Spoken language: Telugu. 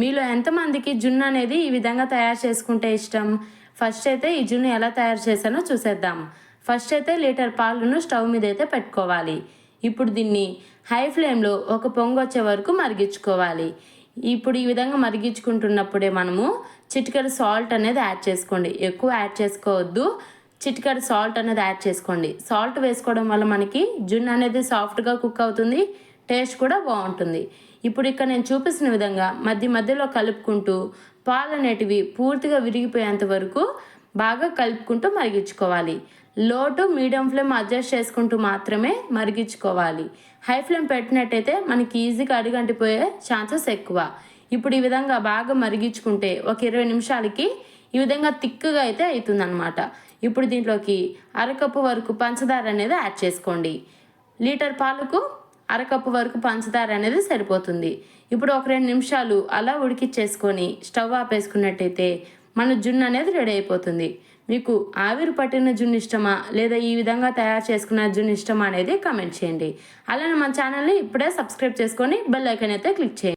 మీలో ఎంతమందికి జున్ను అనేది ఈ విధంగా తయారు చేసుకుంటే ఇష్టం? ఫస్ట్ అయితే ఈ జున్ను ఎలా తయారు చేశానో చూసేద్దాం. ఫస్ట్ అయితే లీటర్ పాలను స్టవ్ మీద అయితే పెట్టుకోవాలి. ఇప్పుడు దీన్ని హై ఫ్లేమ్లో ఒక పొంగొచ్చే వరకు మరిగించుకోవాలి. ఇప్పుడు ఈ విధంగా మరిగించుకుంటున్నప్పుడే మనము చిటికెడు సాల్ట్ అనేది యాడ్ చేసుకోండి. ఎక్కువ యాడ్ చేసుకోవద్దు. చిటికెడు సాల్ట్ అనేది యాడ్ చేసుకోండి. సాల్ట్ వేసుకోవడం వల్ల మనకి జున్ను అనేది సాఫ్ట్గా కుక్ అవుతుంది, టేస్ట్ కూడా బాగుంటుంది. ఇప్పుడు ఇక్కడ నేను చూపిస్తున్న విధంగా మధ్య మధ్యలో కలుపుకుంటూ పాలు అనేటివి పూర్తిగా విరిగిపోయేంత వరకు బాగా కలుపుకుంటూ మరిగించుకోవాలి. లో టు మీడియం ఫ్లేమ్ అడ్జస్ట్ చేసుకుంటూ మాత్రమే మరిగించుకోవాలి. హై ఫ్లేమ్ పెట్టినట్టయితే మనకి ఈజీగా అడుగంటిపోయే ఛాన్సెస్ ఎక్కువ. ఇప్పుడు ఈ విధంగా బాగా మరిగించుకుంటే ఒక 20 నిమిషాలకి ఈ విధంగా థిక్గా అయితే అవుతుందన్నమాట. ఇప్పుడు దీంట్లోకి అరకప్పు వరకు పంచదార అనేది యాడ్ చేసుకోండి. లీటర్ పాలకు అరకప్పు వరకు పంచదార అనేది సరిపోతుంది. ఇప్పుడు ఒక 2 నిమిషాలు అలా ఉడికిచ్చేసుకొని స్టవ్ ఆపేసుకున్నట్టయితే మన జున్ను అనేది రెడీ అయిపోతుంది. మీకు ఆవిరి పట్టిన జున్ను ఇష్టమా, లేదా ఈ విధంగా తయారు చేసుకున్న జున్ను ఇష్టమా అనేది కామెంట్ చేయండి. అలానే మన ఛానల్ని ఇప్పుడే సబ్స్క్రైబ్ చేసుకొని బెల్ ఐకాన్ అయితే క్లిక్ చేయండి.